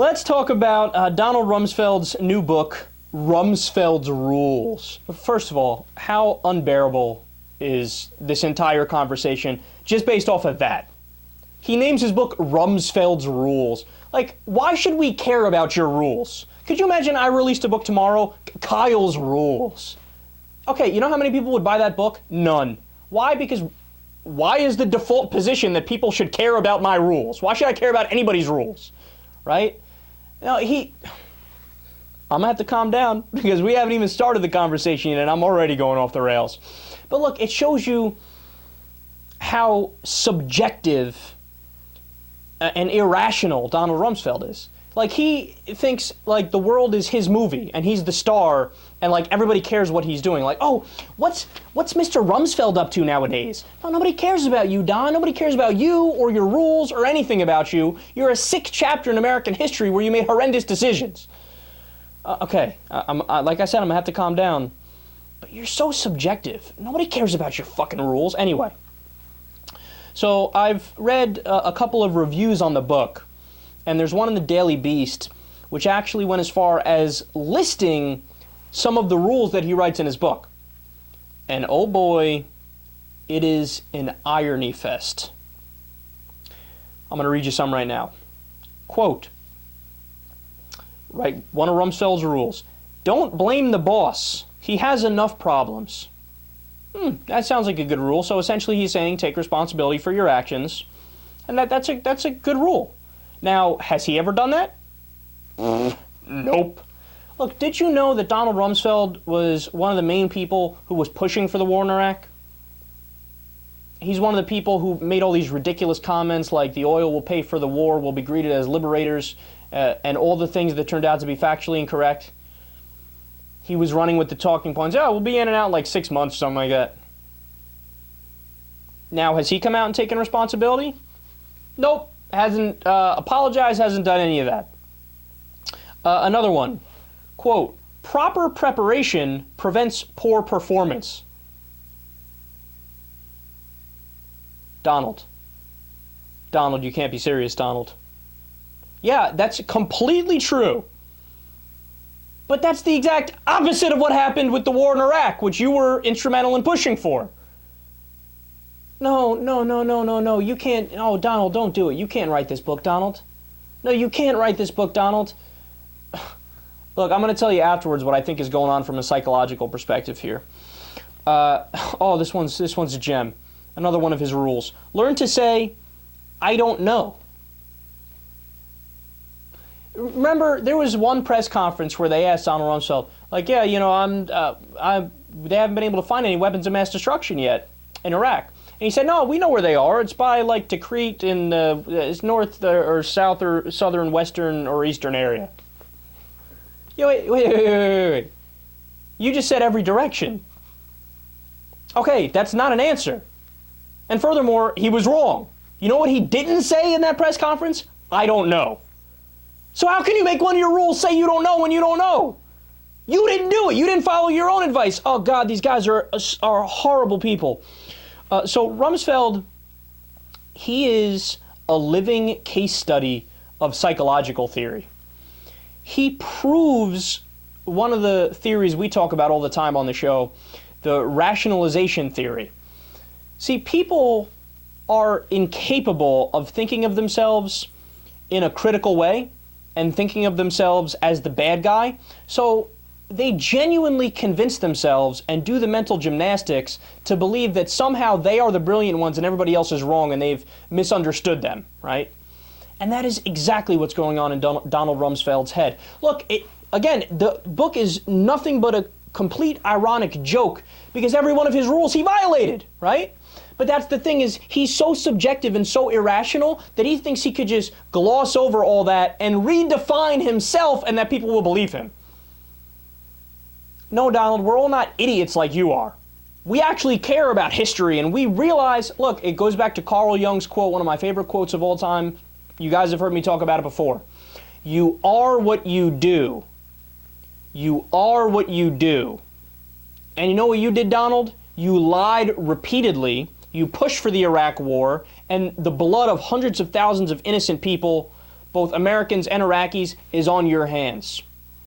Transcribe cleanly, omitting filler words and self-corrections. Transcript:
Let's talk about Donald Rumsfeld's new book, Rumsfeld's Rules. First of all, how unbearable is this entire conversation just based off of that? He names his book Rumsfeld's Rules. Like, why should we care about your rules? Could you imagine I released a book tomorrow, Kyle's Rules? Okay, you know how many people would buy that book? None. Why? Because why is the default position that people should care about my rules? Why should I care about anybody's rules? Right? No, I'm gonna have to calm down because we haven't even started the conversation yet and I'm already going off the rails. But look, it shows you how subjective and irrational Donald Rumsfeld is. Like, he thinks like the world is his movie and he's the star and like everybody cares what he's doing. Like, oh, what's Mr. Rumsfeld up to nowadays? No, nobody cares about you, Don. Nobody cares about you or your rules or anything about you. You're a sick chapter in American history where you made horrendous decisions. Okay, like I said, I'm gonna have to calm down. But you're so subjective. Nobody cares about your fucking rules. Anyway, so I've read a couple of reviews on the book. And there's one in the Daily Beast, which actually went as far as listing some of the rules that he writes in his book. And oh boy, it is an irony fest. I'm going to read you some right now. Quote, right, one of Rumsfeld's rules. Don't blame the boss. He has enough problems. That sounds like a good rule. So essentially he's saying take responsibility for your actions. And that's a good rule. Now, has he ever done that? Nope. Look, did you know that Donald Rumsfeld was one of the main people who was pushing for the war in Iraq? He's one of the people who made all these ridiculous comments like the oil will pay for the war, we'll be greeted as liberators, and all the things that turned out to be factually incorrect. He was running with the talking points, oh, we'll be in and out in like 6 months, something like that. Now, has he come out and taken responsibility? Nope. Hasn't apologized, hasn't done any of that. Another one, quote, proper preparation prevents poor performance. Donald, you can't be serious, Donald. Yeah, that's completely true. But that's the exact opposite of what happened with the war in Iraq, which you were instrumental in pushing for. No, you can't. Oh, Donald, don't do it. You can't write this book, Donald. No, you can't write this book, Donald. Look, I'm going to tell you afterwards what I think is going on from a psychological perspective here. This one's a gem. Another one of his rules. Learn to say, I don't know. Remember, there was one press conference where they asked Donald Rumsfeld, like, yeah, you know, they haven't been able to find any weapons of mass destruction yet in Iraq. And he said, no, we know where they are. It's by, like, Tikrit in it's north or south or southern, western, or eastern area. Wait. You just said every direction. Okay, that's not an answer. And furthermore, he was wrong. You know what he didn't say in that press conference? I don't know. So how can you make one of your rules say you don't know when you don't know? You didn't do it. You didn't follow your own advice. Oh, God, these guys are horrible people. So Rumsfeld, he is a living case study of psychological theory. He proves one of the theories we talk about all the time on the show, the rationalization theory. See, people are incapable of thinking of themselves in a critical way and thinking of themselves as the bad guy. So they genuinely convince themselves and do the mental gymnastics to believe that somehow they are the brilliant ones and everybody else is wrong and they've misunderstood them, right? And that is exactly what's going on in Donald Rumsfeld's head. Look, again, the book is nothing but a complete ironic joke because every one of his rules he violated, right? But that's the thing is he's so subjective and so irrational that he thinks he could just gloss over all that and redefine himself and that people will believe him. No, Donald, we're all not idiots like you are. We actually care about history and we realize, look, it goes back to Carl Jung's quote, one of my favorite quotes of all time. You guys have heard me talk about it before. You are what you do. You are what you do. And you know what you did, Donald? You lied repeatedly. You pushed for the Iraq war and the blood of hundreds of thousands of innocent people both Americans and Iraqis is on your hands.